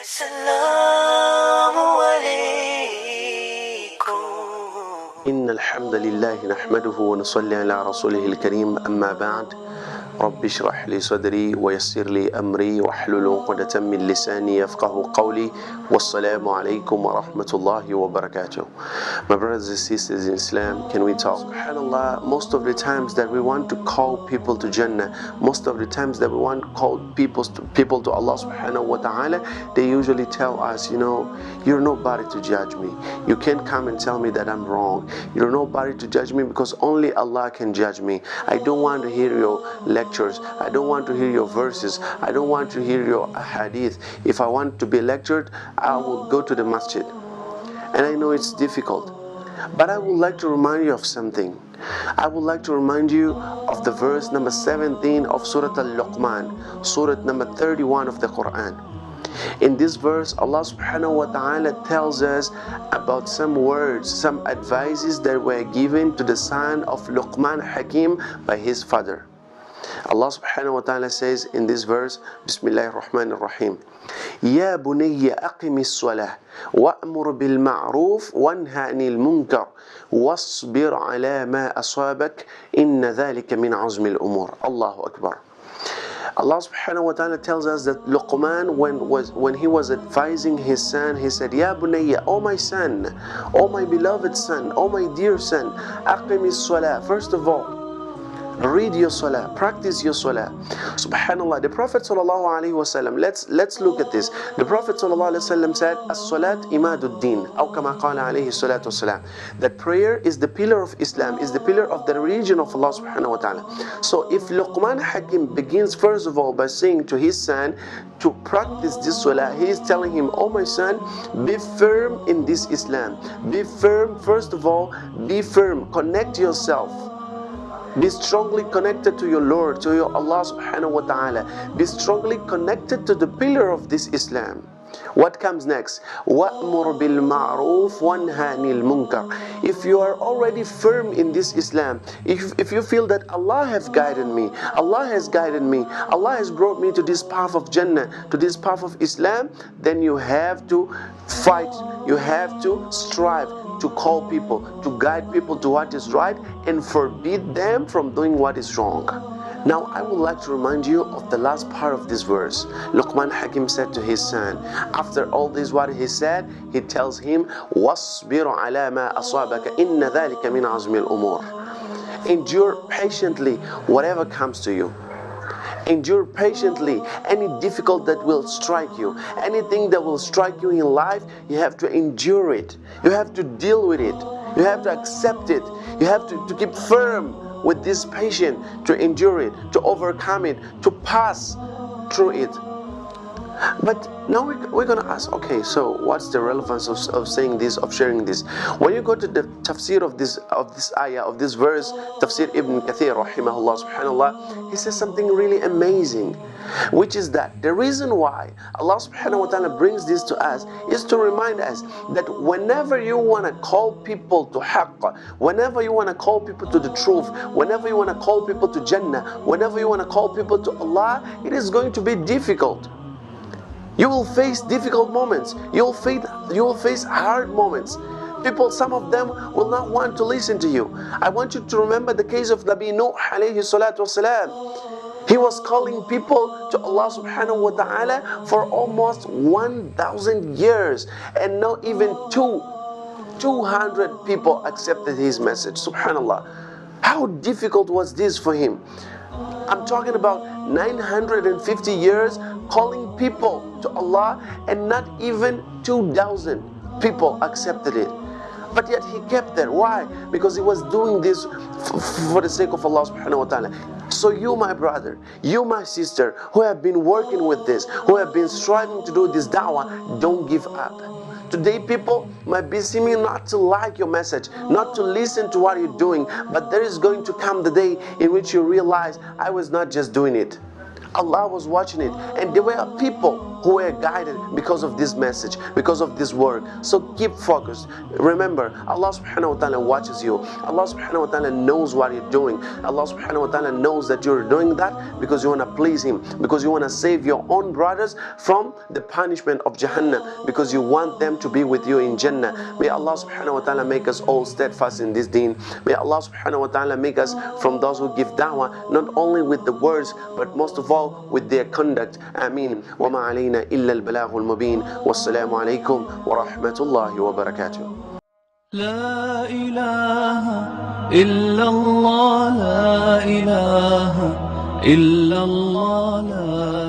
السلام عليكم. إن الحمد لله نحمده ونصلي على رسوله الكريم أما بعد رب اشرح لي صدري ويسر لي أمري واحلل عقدة من لساني يفقه قولي والسلام عليكم ورحمة الله وبركاته. My brothers and sisters in Islam, can we talk? SubhanAllah, most of the times that we want to call people to Jannah, most of the times that we want to call people to Allah subhanahu wa ta'ala, they usually tell us, you're nobody to judge me. You can't come and tell me that I'm wrong. You're nobody to judge me because only Allah can judge me. I don't want to hear your lectures. I don't want to hear your verses. I don't want to hear your hadith. If I want to be lectured, I will go to the masjid. And I know it's difficult, but I would like to remind you of something. I would like to remind you of the verse number 17 of Surah Al-Luqman, Surah number 31 of the Quran. In this verse, Allah subhanahu wa ta'ala tells us about some words, some advices that were given to the son of Luqman Hakim by his father. Allah subhanahu wa ta'ala says in this verse, Bismillahir Rahmanir Rahim, Ya bunayya aqimis salah wa'mur bil ma'ruf wanha 'anil munkar wasbir 'ala ma asabak inna dhalika min 'azmil umur. Allahu Akbar. Allah subhanahu wa ta'ala tells us that Luqman, when he was advising his son, he said, Ya bunayya, oh my son, oh my beloved son, oh my dear son, aqimis salah. First of all, read your salah, practice your salah. Subhanallah, the Prophet sallallahu alaihi wasallam, let's look at this. The Prophet sallallahu alaihi wasallam said, as-salat imaduddin, aw kama qala alayhi salatu wasalam, that prayer is the pillar of Islam, is the pillar of the religion of Allah subhanahu wa ta'ala. So if Luqman Hakim begins first of all by saying to his son to practice this salah, he is telling him, oh my son, be firm in this Islam. Be firm, first of all, be firm, connect yourself. Be strongly connected to your Lord, to your Allah subhanahu wa ta'ala. Be strongly connected to the pillar of this Islam. What comes next? وَأْمُرْ بِالْمَعْرُوفِ وَانْهَى عَنِ الْمُنْكَرِ. If you are already firm in this Islam, if you feel that Allah has guided me, Allah has guided me, Allah has brought me to this path of Jannah, to this path of Islam, then you have to fight, you have to strive to call people, to guide people to what is right and forbid them from doing what is wrong. Now I would like to remind you of the last part of this verse. Luqman Hakim said to his son, after all this what he said, he tells him, وَاصْبِرْ عَلَى مَا أَصَابَكَ إِنَّ ذَلِكَ مِنْ عَزْمِ الْأُمُورِ. Endure patiently whatever comes to you. Endure patiently any difficult that will strike you. Anything that will strike you in life, you have to endure it. You have to deal with it. You have to accept it. You have to keep firm with this patience, to endure it, to overcome it, to pass through it. But now we're going to ask, okay, so what's the relevance of saying this, of sharing this? When you go to the tafsir of this ayah, of this verse, Tafsir Ibn Kathir rahimahullah subhanallah, he says something really amazing, which is that the reason why Allah subhanahu wa ta'ala brings this to us is to remind us that whenever you want to call people to haqq, whenever you want to call people to the truth, whenever you want to call people to Jannah, whenever you want to call people to Allah, it is going to be difficult. You will face difficult moments. You will face hard moments. People, some of them will not want to listen to you. I want you to remember the case of Nabi Nuh alayhi salatu wasalam. He was calling people to Allah subhanahu wa ta'ala for almost 1,000 years, and not even 200 people accepted his message. Subhanallah. How difficult was this for him? I'm talking about 950 years calling people to Allah, and not even 2,000 people accepted it. But yet he kept there. Why? Because he was doing this for the sake of Allah subhanahu wa ta'ala. So you, my brother, you, my sister, who have been working with this, who have been striving to do this da'wah, don't give up. Today people might be seeming not to like your message, not to listen to what you're doing, but there is going to come the day in which you realize, I was not just doing it. Allah was watching it, and there were people who were guided because of this message, because of this word. So keep focused. Remember, Allah subhanahu wa ta'ala watches you. Allah subhanahu wa ta'ala knows what you're doing. Allah subhanahu wa ta'ala knows that you're doing that because you want to please Him, because you want to save your own brothers from the punishment of Jahannam, because you want them to be with you in Jannah. May Allah subhanahu wa ta'ala make us all steadfast in this deen. May Allah subhanahu wa ta'ala make us from those who give da'wah, not only with the words, but most of all with their conduct. Ameen. Wa ma alayna illa al-balaghul mubin. Wassalamu alaykum wa rahmatullahi wa barakatuh. لا إله إلا الله لا إله إلا الله لا